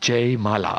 जय माला।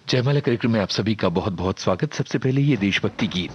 जयमाला कार्यक्रम में आप सभी का बहुत बहुत स्वागत। सबसे पहले ये देशभक्ति गीत।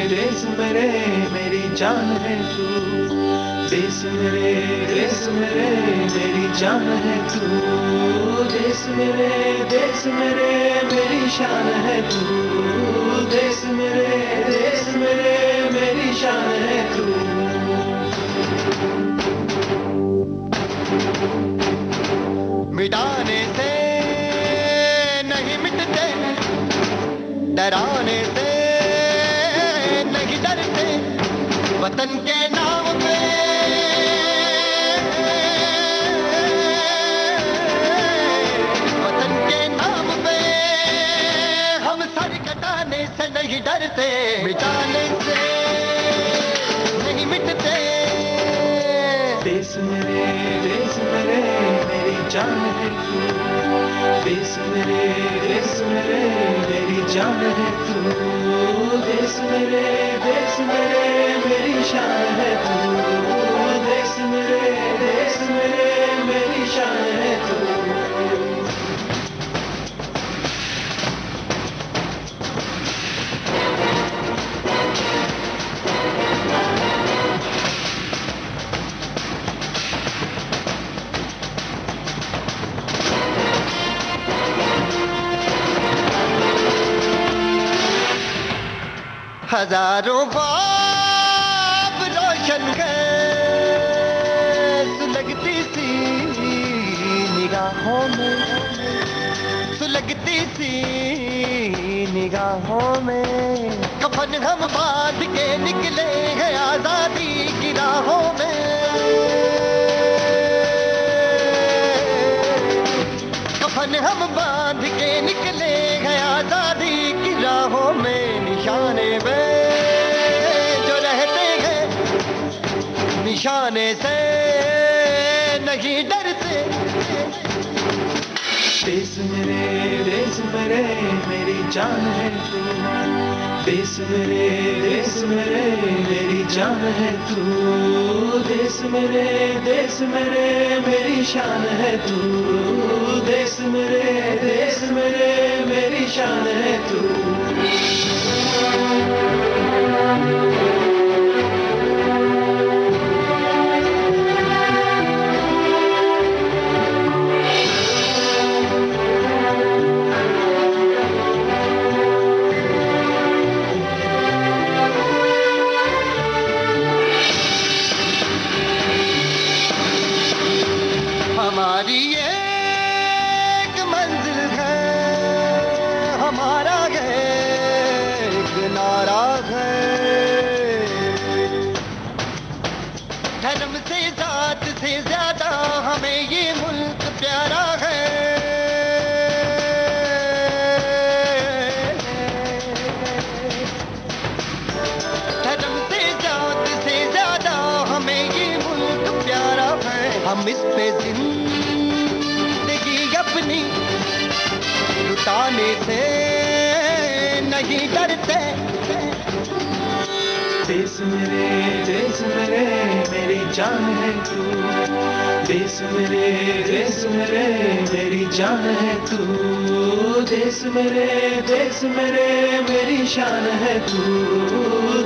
देश मेरे मेरी जान है तू, देश मेरे मेरी जान है तू, देश मेरे मेरी शान है तू, देश मेरे मेरी शान है तू। मिटाने से नहीं मिटते, डराने से नहीं डरते, वतन के नाम पे वतन के नाम पे हम सर कटाने से नहीं डरते, मिटाने से नहीं मिटते। देश मेरे मेरी जान है तू, देश मेरे मेरी जान है तू, देश मेरे मेरी शान है तू, देश मेरे मेरी शान है तू। हजारों ख्वाब रोशन कर सुलगती सी निगाहों में, सुलगती सी निगाहों में, कफन हम बांध के निकले हैं आजादी की राहों में, कफन हम बांध के निकले हैं आजादी की राहों में। निशाने में जो रहते हैं, निशाने से नहीं डरते। देश मेरे मेरी जान है तू, देश मेरे मेरी जान है तू, देश मेरे मेरी शान है तू, देश मेरे मेरी शान है तू। हमारी एक मंजिल है, हमारा एक नारा है, धर्म से जात से ज्यादा हमें ये मुल्क प्यारा है। धर्म से जात से ज्यादा हमें ये मुल्क प्यारा है। हम इस पे जिंदगी अपनी लुटाने से नहीं डरते। देश मेरे मेरी जान है तू, देश मेरे मेरी जान है तू, देश मेरे मेरी शान है तू,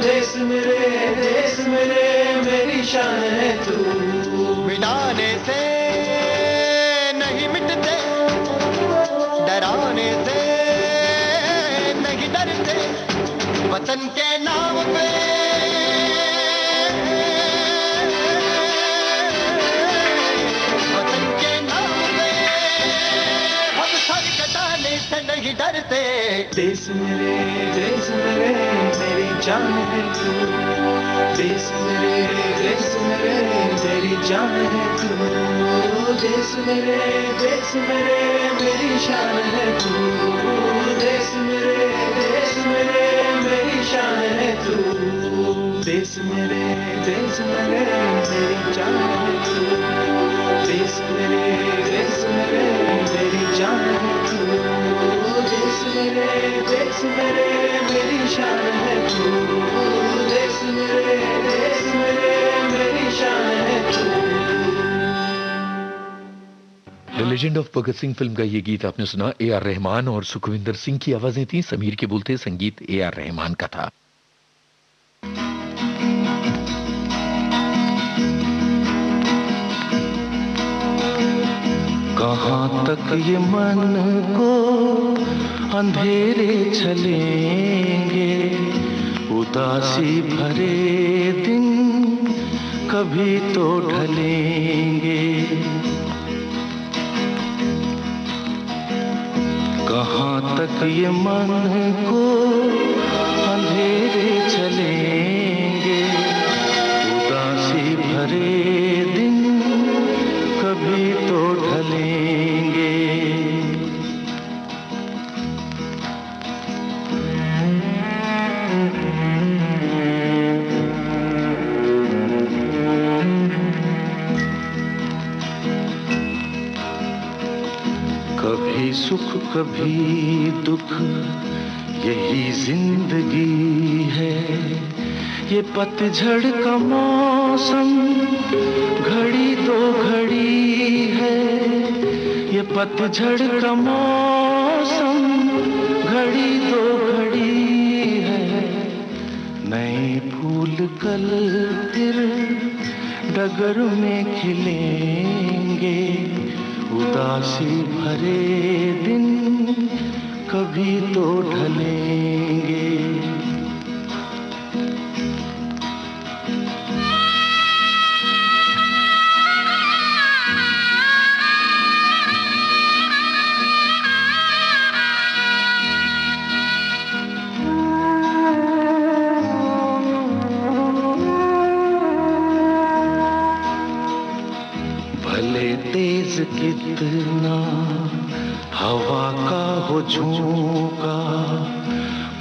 देश मेरे मेरी शान है तू। मिटाने से नहीं मिटते, डराने से नहीं डरते, वतन के नाम पे नहीं डरते। देश मेरे मेरी जान है तू। देश मेरे मेरी जान है तू। देश मेरे मेरी शान है तू। देश मेरे मेरी शान है तू। देश मेरे मेरी जान है तू। देश मेरे मेरी जान है तू। देश मेरे मेरी शान है तू। देश मेरे मेरी शान है तू। The legend of Bhagat Singh film का ये गीत आपने सुना। ए आर रहमान और सुखविंदर सिंह की आवाजें थी। समीर के बोलते, संगीत ए आर रहमान का था। कहाँ तक ये मन को अंधेरे चलेंगे, उदासी भरे दिन कभी तो ढलेंगे। कहाँ तक ये मन को अंधेरे चलेंगे, उदासी भरे दिन कभी तो ढलेंगे। कभी सुख कभी दुख, यही जिंदगी है। ये पतझड़ का मौसम घड़ी दो घड़ी है। ये पतझड़ का मौसम घड़ी दो घड़ी है। नए फूल कल फिर डगर में खिलेंगे, उदासी भरे दिन कभी तो ढलेंगे। तेज कितना हवा का हो झोंका,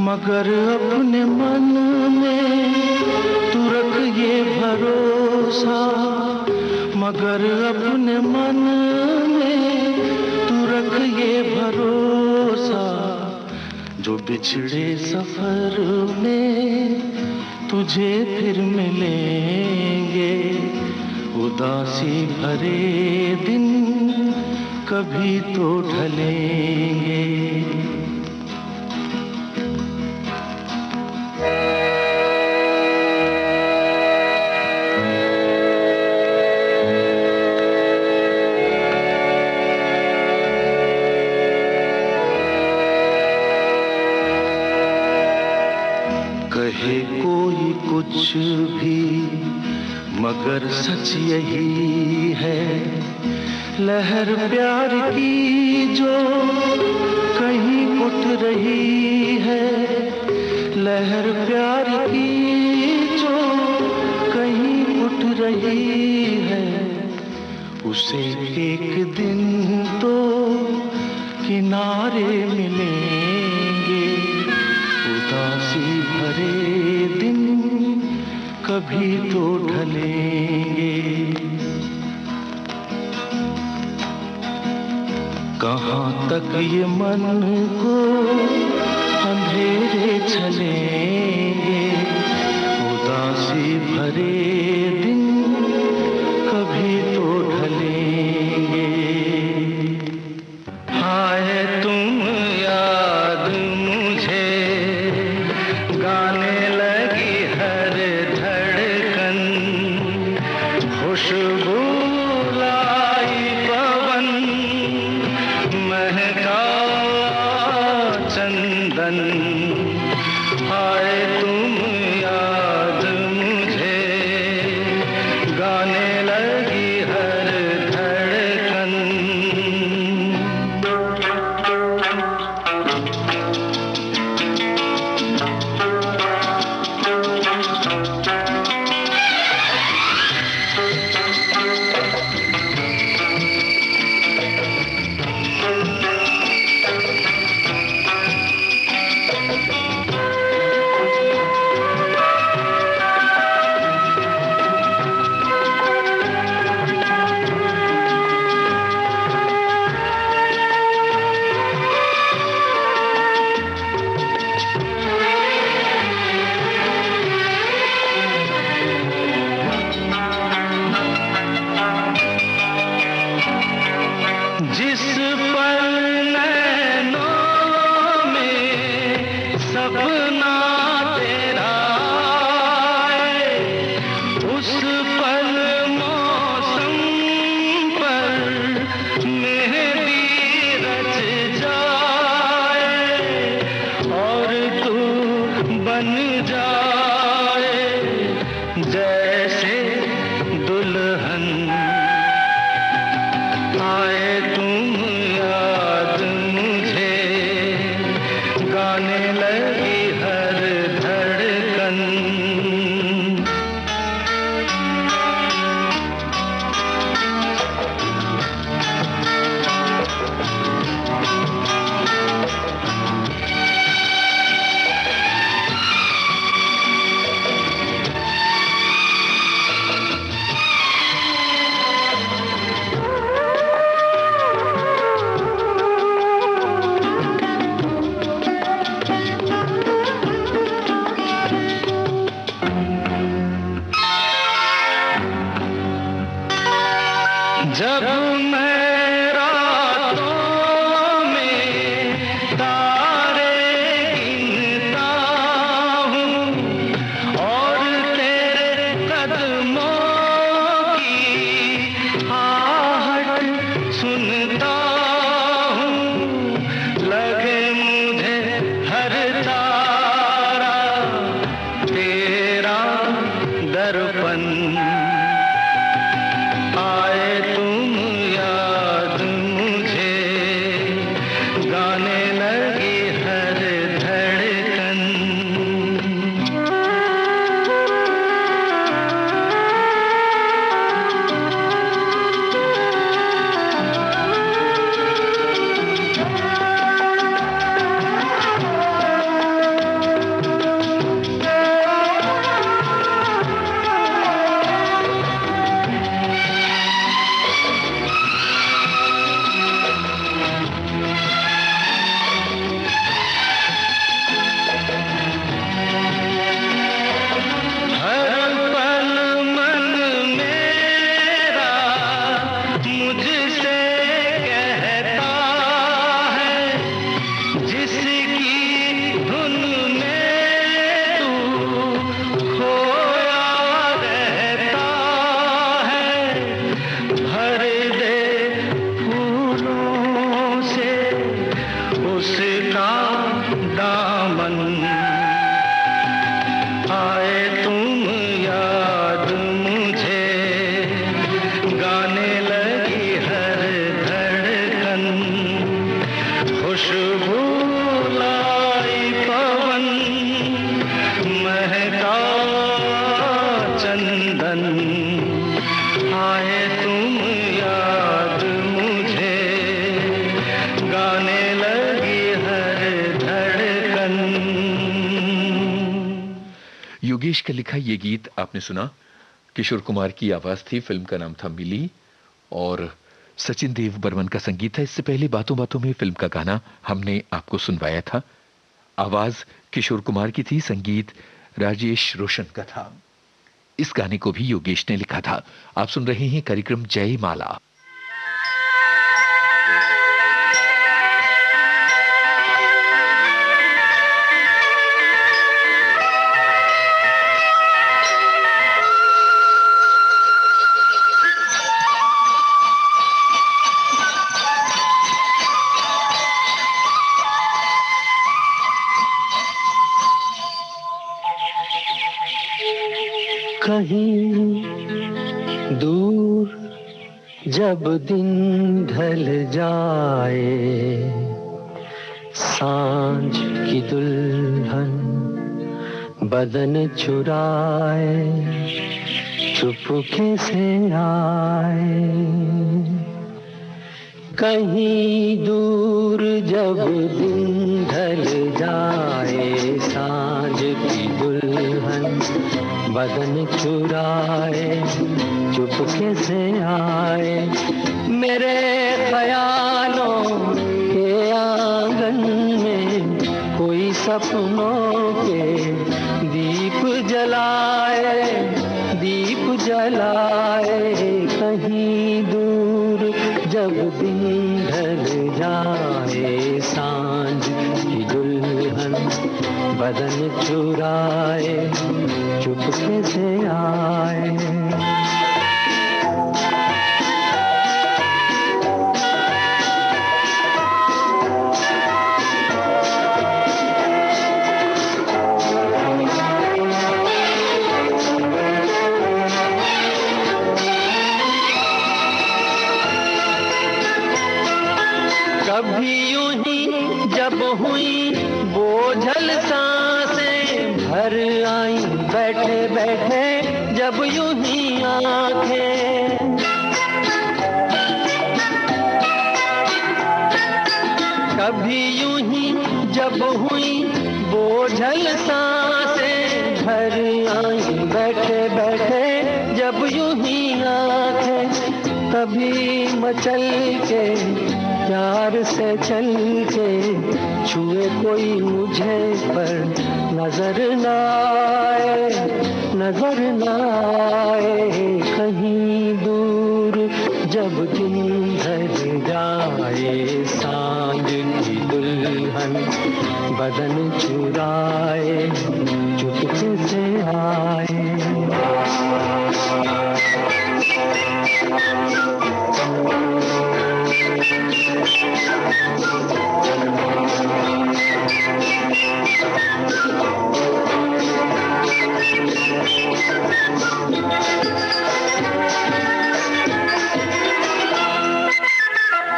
मगर अपने मन में तू रख ये भरोसा। मगर अपने मन में तू रख ये भरोसा, जो बिछड़े सफर में तुझे फिर मिलेंगे। उदासी भरे दिन कभी तो ढलेंगे। कहे कोई कुछ भी मगर सच यही है। लहर प्यार की जो कहीं उठ रही है। लहर प्यार की जो कहीं उठ रही है। उसे एक दिन तो किनारे मिलेंगे। उदासी भरे दिन कभी तो ढलेंगे। कहाँ तक ये मन को अंधेरे चलेंगे। उदासी भरे दिन कभी तो ढलेंगे। हाय तुम याद मुझे गाने लगी हर धड़कन। खुशबू लाई पवन, महका चंदन, आए तुम याद मुझे, गाने लगी हर धड़कन। जिस पल नैनों में सपना तेरा आए, उस पल मौसम पर मेहंदी रच जाए, और तू बन जाए जैसे दुल्हन। आए तुम याद मुझे, गाने लगी हर धड़कन। जब मैं रातों में तारे गिनता हूँ, और तेरे कदमों की आहट सुनता हूँ, लगे मुझे हर तारा तेरा दर्पण। आए तुम याद मुझे, गाने लगी हर धड़कन। हर पल मन मेरा मुझसे कहता है, जिसकी धुन में तू खोया रहता है। भर दे फूलों से उसका दामन। आए तुम याद मुझे, गाने लगी हर धड़कन। खुशबू लाई पवन, महका चंदन, आए तुम याद मुझे, गाने लगी हर धड़कन। योगेश का लिखा ये गीत आपने सुना। किशोर कुमार की आवाज थी, फिल्म का नाम था मिली, और सचिन देव बर्मन का संगीत था। इससे पहले बातों बातों में फिल्म का गाना हमने आपको सुनवाया था। आवाज किशोर कुमार की थी, संगीत राजेश रोशन का था। इस गाने को भी योगेश ने लिखा था। आप सुन रहे हैं कार्यक्रम जय माला। कहीं दूर जब दिन ढल जाए, सांझ की दुल्हन बदन चुराए, चुपके से आए। कहीं दूर जब दिन ढल जाए, सांझ की दुल्हन बदन चुराए, चुपके से आए। मेरे ख्यालों के आंगन में कोई सपनों के दीप जलाए, दीप जलाए। कहीं दूर जब दिन ढल जाए, सांझ की दुल्हन बदन चुराए, चुपके से आए। कभी यूं ही जब हुई बोझल सांसें भर आई, बैठे बैठे जब यूं ही आंखें। कभी यूं ही जब हुई बोझल सांसें भर आई, बैठे बैठे जब यूं ही आंखें। तभी मचल के प्यार से चल के छुए कोई मुझे पर नजर न आए, नजर न आए। कहीं दूर जब दिन ढल जाए, सांझ की दुल्हन बदन चुराए, चुपके से आए।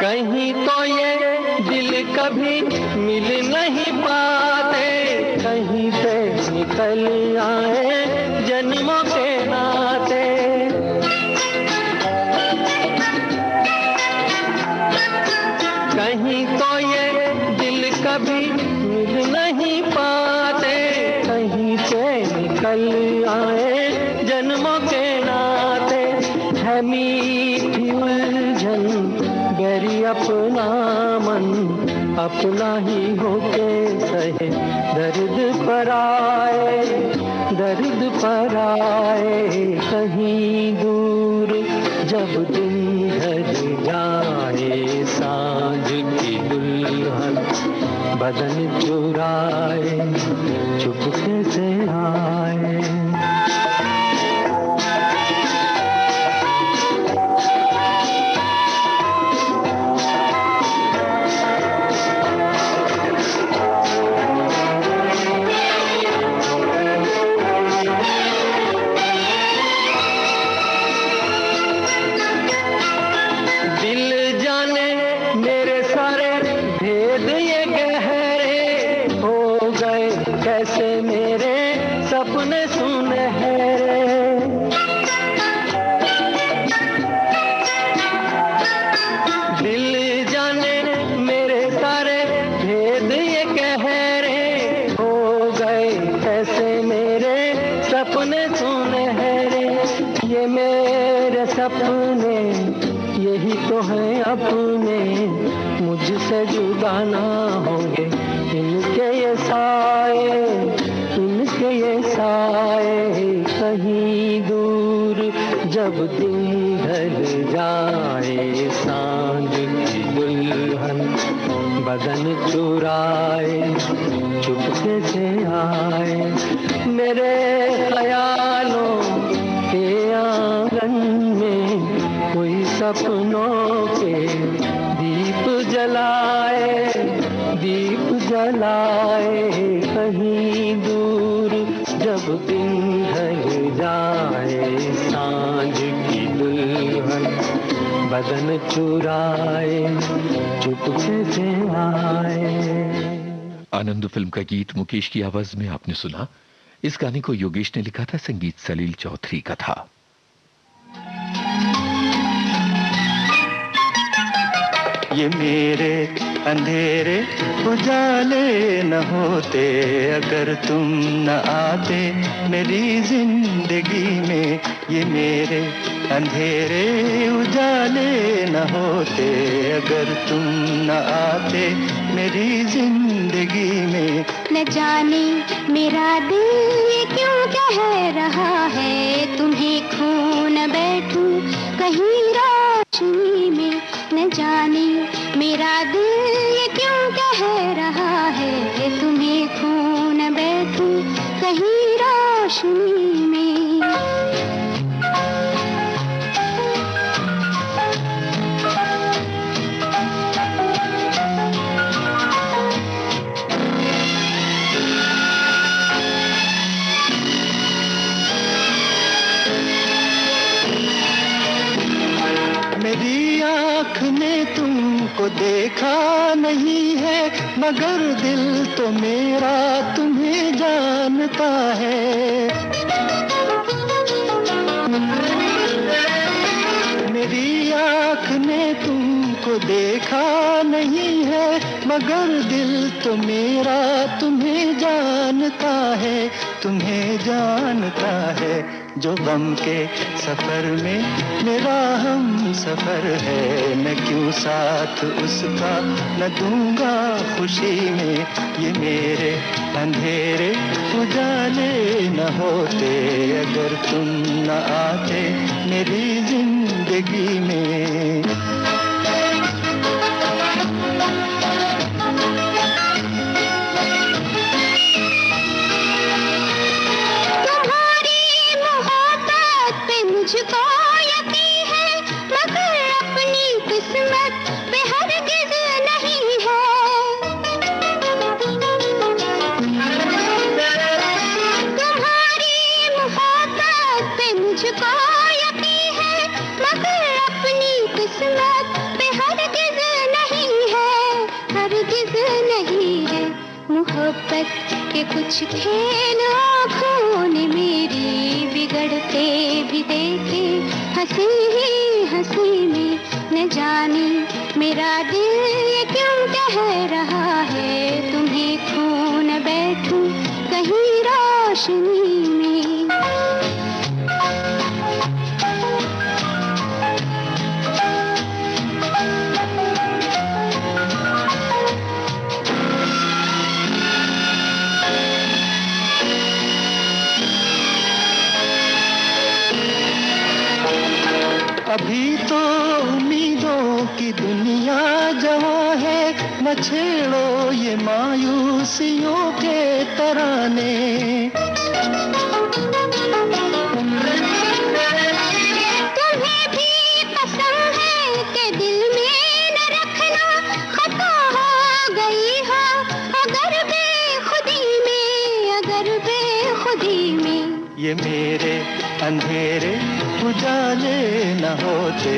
कहीं तो ये दिल कभी मिल नहीं पाते, कहीं से निकल आए जन्मों के नाते। कहीं तो ये दिल कभी मिल नहीं पाते, कहीं से निकल आए जन्मों के नाते। है मीठी उलझन गहरी अपना मन, अपना ही होके सहे दर्द पर आए, दर्द पर आए। कहीं दूर जब दिन ढल जाए, सांझ की दुल्हन बदन चुराए, चुपके से आए। कैसे मेरे सपने सुनहरे, दिल जाने मेरे सारे भेद ये गहरे हो गए। कैसे मेरे सपने सुनहरे, ये मेरे सपने यही तो हैं अपने, मुझसे जुदा ना होंगे इनके ये साए, इनके ये साए। कहीं दूर जब दिन ढल जाए, सांझ की दुल्हन बदन चुराए, चुपके से आए। मेरे ख्यालों के आंगन में कोई सपनों के दीप जलाए, दीप जलाए। कहीं दूर जब दिन ढल जाए, सांझ की दुल्हन बदन चुराए चुपके से आए। आनंद फिल्म का गीत मुकेश की आवाज में आपने सुना। इस गाने को योगेश ने लिखा था, संगीत सलील चौधरी का था। ये मेरे अंधेरे उजाले न होते अगर तुम न आते मेरी जिंदगी में। ये मेरे अंधेरे उजाले न होते अगर तुम न आते मेरी जिंदगी में। न जाने मेरा दिल ये क्यों कह रहा है तुम्हें खो न बैठूं कहीं रोशनी में। न जाने मेरा दिल ये क्यों कह रहा है तुम्हें खो न बैठूं कहीं रोशनी में। मेरी आँख ने तुमको देखा नहीं है मगर दिल तो मेरा तुम्हें जानता है। मेरी आँख ने तुमको देखा नहीं है मगर दिल तो मेरा तुम्हें जानता है, तुम्हें जानता है। जो गम के सफर में मेरा हम सफर है मैं क्यों साथ उसका न दूंगा खुशी में। ये मेरे अंधेरे उजाले न होते अगर तुम न आते मेरी जिंदगी में। मुझको यकीन है मगर अपनी किस्मत पे हरगिज़ नहीं है। तुम्हारी मोहब्बत पे मुझको यकीन है मगर अपनी किस्मत पे हरगिज़ नहीं है, हरगिज़ नहीं है। मोहब्बत के कुछ खेल आँखों ने मेरी बिगड़ते भी देखे हंसी ही हंसी में। न जाने मेरा दिल ये क्यों कह रहा है तुम्हें खो न बैठूं कहीं रोशनी में। अभी तो उम्मीदों की दुनिया जवां है न छेड़ो ये मायूसियों के तराने। तुम्हें भी पसंद है कि दिल में न रखना खता हो गई हो अगर बेखुदी में, अगर बेखुदी में। ये मेरे अंधेरे उजाले न होते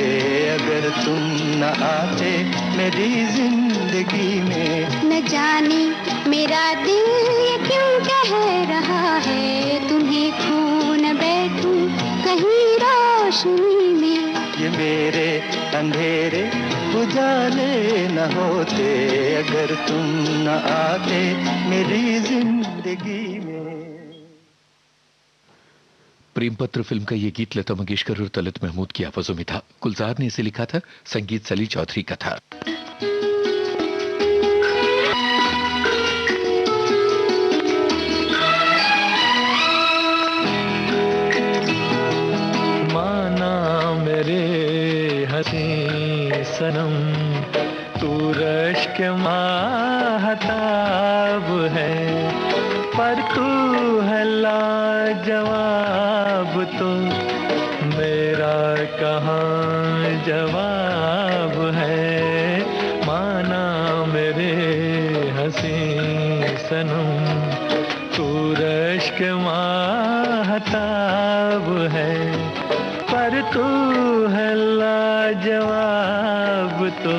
अगर तुम न आते मेरी जिंदगी में। न जाने मेरा दिल ये क्यों कह रहा है तुम्हें खो न बैठूं कहीं रोशनी में। ये मेरे अंधेरे उजाले न होते अगर तुम न आते मेरी जिंदगी में। प्रेम पत्र फिल्म का ये गीत लता मंगेशकर और तलत महमूद की आवाजों में था। गुलजार ने इसे लिखा था, संगीत सलील चौधरी का था। माना मेरे हसी सनम तू रश्क महताब है पर तू है लाजवाब तो मेरा कहाँ जवाब है। माना मेरे हसी सनम तू रश्क महताब है पर तू है लाजवाब तो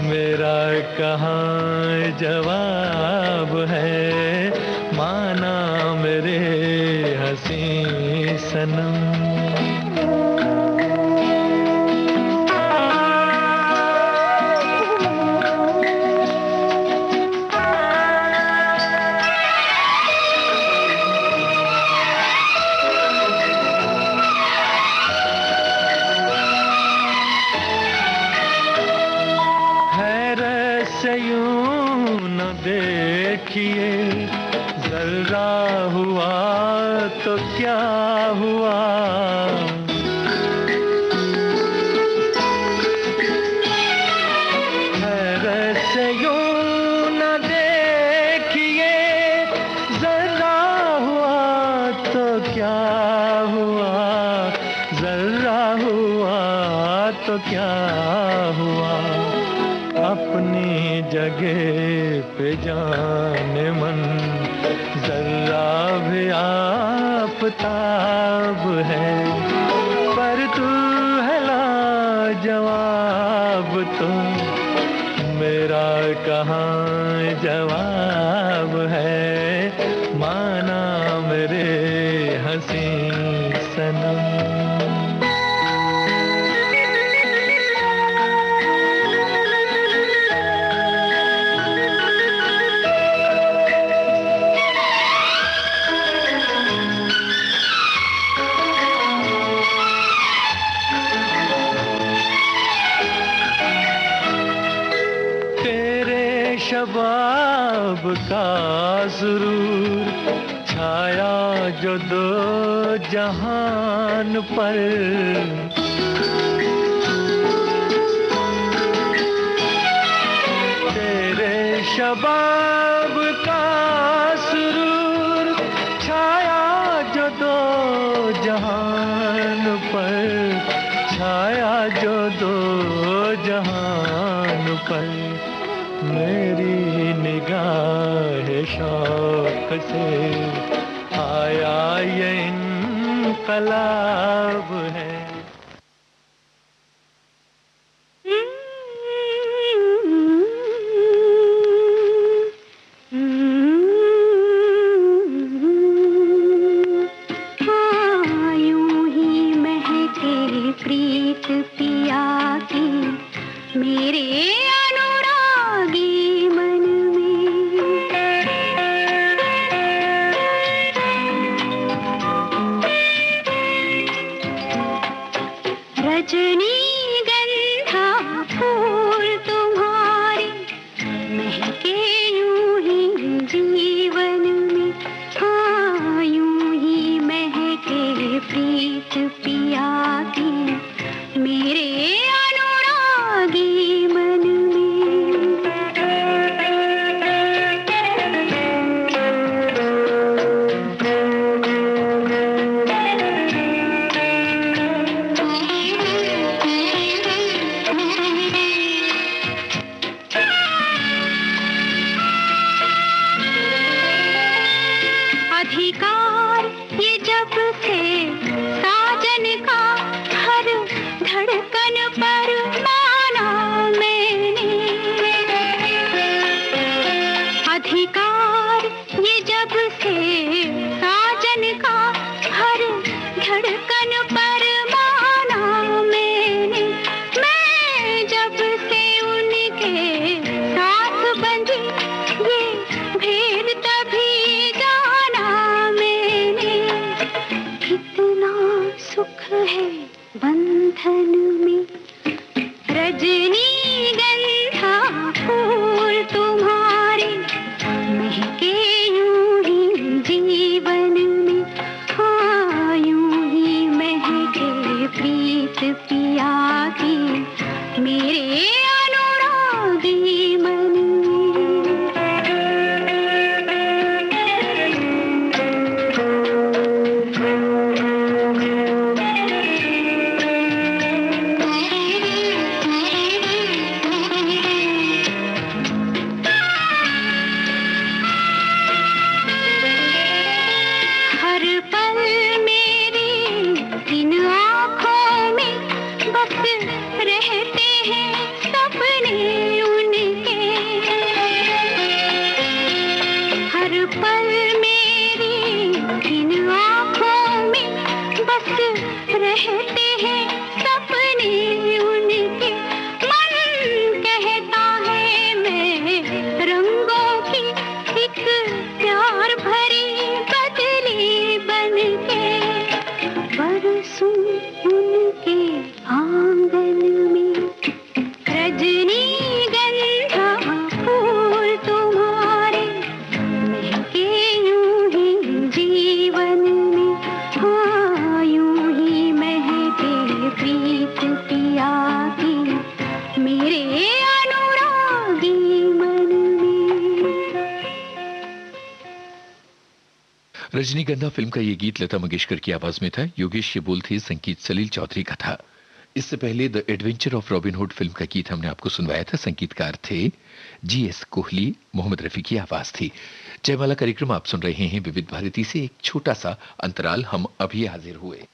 मेरा कहाँ जवाब है, माना मेरे हंसी सनम। यूं न देखिए जरा हुआ तो क्या हुआ, हैरत से यूं न देखिए जरा हुआ तो क्या हुआ, जरा हुआ तो क्या हुआ। अपनी जगह पे जाने मन जरा भी आफताब है, पर तू है लाजवाब तो मेरा कहाँ जवाब है, माना मेरे हंसी सनम। शबाब का सुरूर छाया जो दो जहान पर, तेरे शबाब का सुरूर छाया जो दो जहान पर, छाया जो दो जहान पर। मेरी निगाह शौक से आया ये इनकलाब है। यूं ही महके प्रीत पिया की मेरे रजनीगंधा फूल तुम्हारे महके यूं ही जीवन में, हाँ यूं ही महके प्रीत पिया की मेरे अनुरागी मन अधिकार ये जब से साजन का हर धड़कन पर माना मैंने, अधिकार ये जब से साजन का हर धड़कन पर माना मैंने। मैं जब से उनके साथ बंधी ये भेद तभी सुख है बंधन में। रजनीगंधा फूल तुम्हारे महके यूं ही जीवन में, हाँ यूं ही महके प्रीत पिया की मेरे अनुरागी मन हर पल मेरी इन आँखों कहते हैं सपने उनके, मन कहता है मैं रंगों की एक प्यार भरी बदली बनके बरसूं उनके आंगन में। रजनी गंधा फूल तुम्हारे महके यूं ही जीवन में, हाँ यूं ही महके प्रीत पिया की मेरे अनुरागी मन में। रजनीगंधा फिल्म का ये गीत लता मंगेशकर की आवाज में था। योगेश के बोल थे, संगीत सलील चौधरी का था। इससे पहले the adventure of robin hood film का गीत हमने आपको सुनवाया था। संगीतकार थे जीएस कोहली, मोहम्मद रफी की आवाज थी। जयमाला कार्यक्रम आप सुन रहे हैं विविध भारती से। एक छोटा सा अंतराल, हम अभी हाजिर हुए।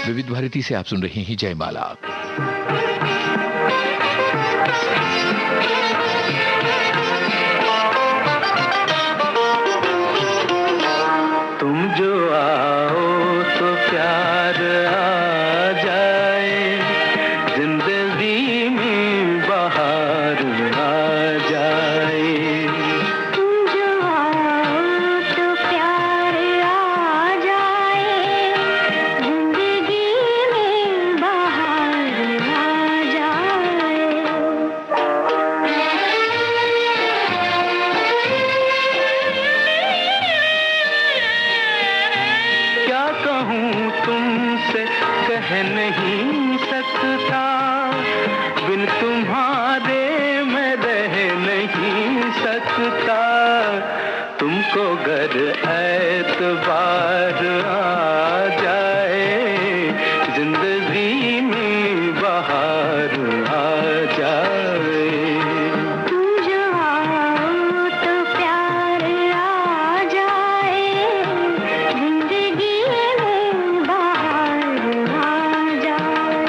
विविध भारती से आप सुन रहे हैं जयमाला। तुम जो आओ तो प्यार आ जाए, जिंदगी में बहार आ जाए। तुम जो आओ तो प्यार आ जाए, जिंदगी में बहार आ जाए। क्या कहूँ तुमसे कह नहीं सकता, बिन तुम्हारे मैं रह नहीं सकता। तुमको गर एतबार आ जाए, जिंदगी में बहार आ जाए। तुम जो आओ तो प्यार आ जाए, जिंदगी में बहार आ जाए।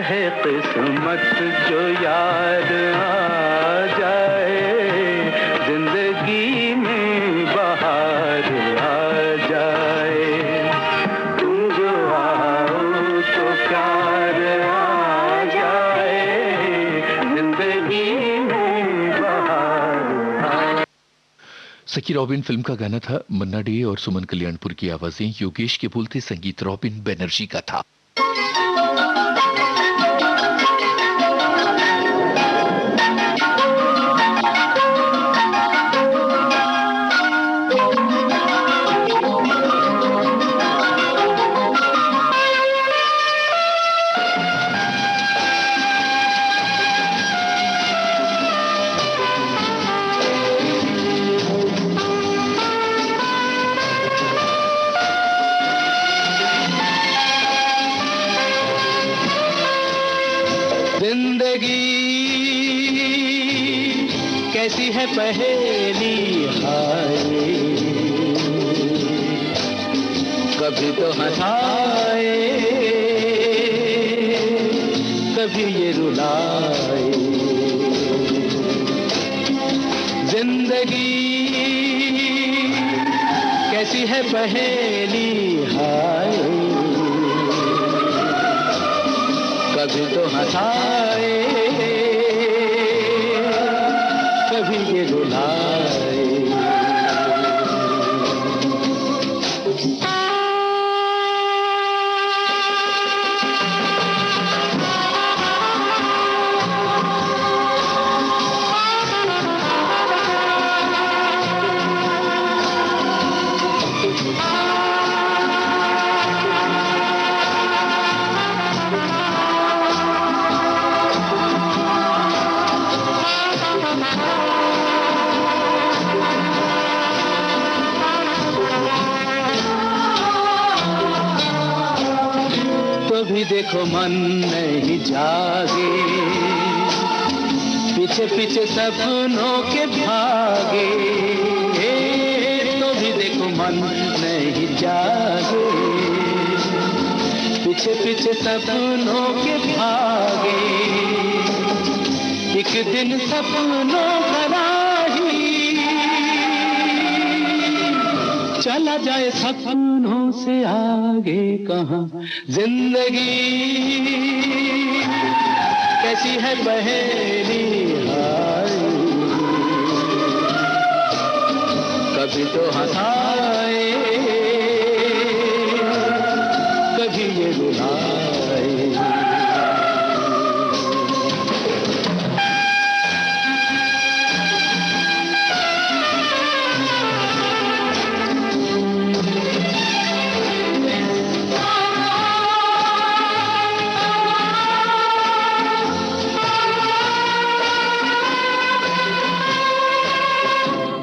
है किस्मत जो याद आ जाए, जिंदगी में बहार आ जाए। तुम जो आओ तो प्यार आ जाए, जिंदगी में बहार आ। सखी रॉबिन फिल्म का गाना था। मन्ना डे और सुमन कल्याणपुर की आवाजें, योगेश के बोलते, संगीत रॉबिन बनर्जी का था। कैसी है पहेली हाय, कभी तो हंसाए, कभी ये रुलाए। जिंदगी कैसी है पहेली हाय, कभी तो हंसाए, कभी ये रुलाए। भी देखो मन नहीं जागे, पीछे पीछे सपनों के भागे। तो भी देखो मन नहीं जागे, पीछे पीछे सपनों के भागे। एक दिन सपनों का राही चला जाए सपनों से आगे कहाँ। जिंदगी कैसी है पहेली हाय, कभी तो हंसाए, कभी ये रुलाए।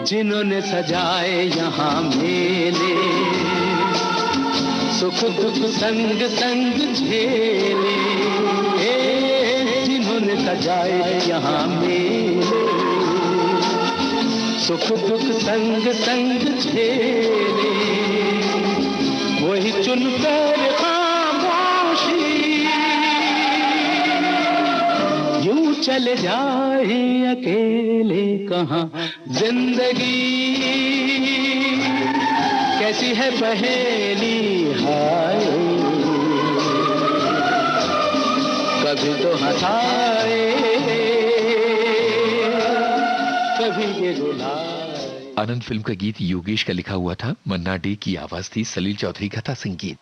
जिन्होंने सजाए यहाँ मेले, सुख दुख संग संग झेले। जिन्होंने सजाए यहाँ मेले, सुख दुख संग संग झेले। वही चुनकर खामोशी यूं चले जाए अकेले कहाँ। जिंदगी कैसी है पहेली हाय, कभी तो हंसाए, कभी ये रुलाए। आनंद फिल्म का गीत योगेश का लिखा हुआ था। मन्ना डे की आवाज थी। सलील चौधरी का था संगीत।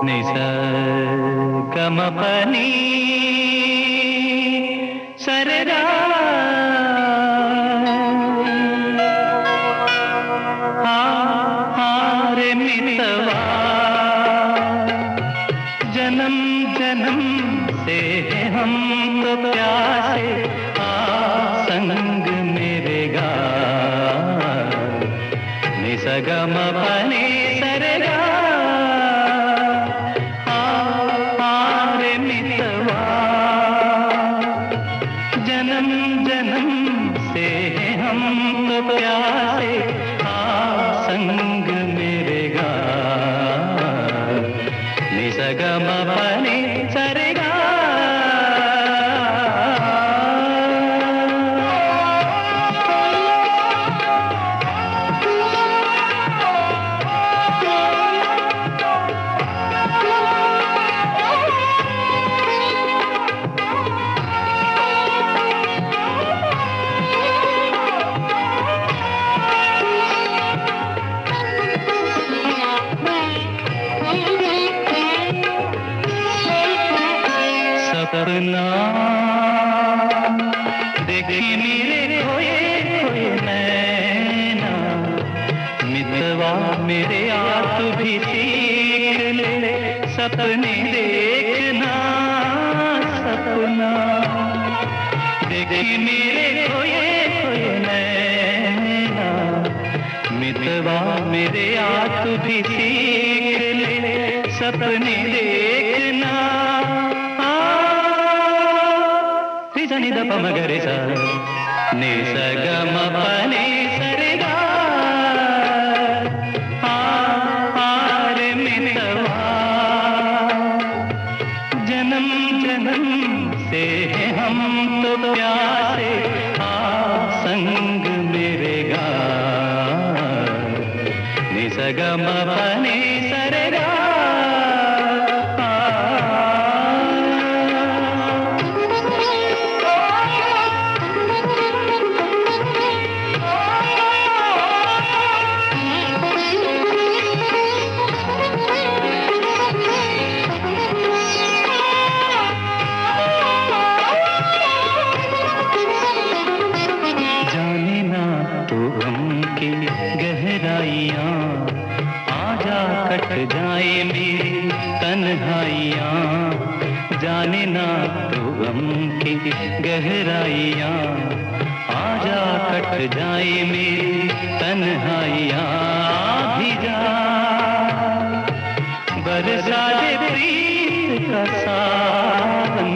निसा गमपनी सररा हारे मितवा, जन्म जन्म से हम तो प्यासे संग मेरे गा। निसा गमपनी सररा संग मेरे गा। निसा गा मा मेरे आ तू भी सीख ले सपने देखना सपना। देखी मेरे खोए खोए नैना मितवा मेरे आ तू भी सीख ले सपने देखना। सा नि द प म ग रे सा नि स ग म प नि स रे गा रे मितवा जन्म जन्म से हम तो प्यारे संग मेरे गा नि स ग म प नि स रे गा। कट जाए मेरी तन्हाइयाँ जाने ना तो गम की गहराइयाँ आजा कट जाए मेरी तन्हाइयाँ भी जा बरसा दे प्रीत का सावन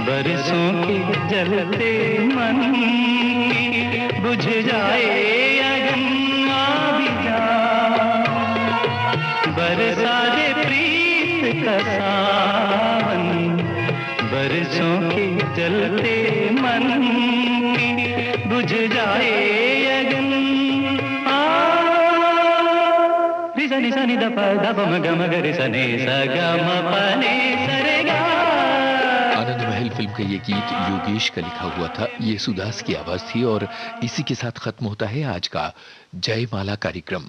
बरसों के जलते मन बुझ जाए अगन भी जा बरसा दे प्रीत का सावन बरसों के जलते मन बुझ जाए अगन। सा नि सा नि द प म ग म ग रे सा नि सा ग म प नि सा रे गा। आनंद महल फिल्म का ये गीत योगेश का लिखा हुआ था, ये सुदास की आवाज थी और इसी के साथ खत्म होता है आज का जयमाला कार्यक्रम।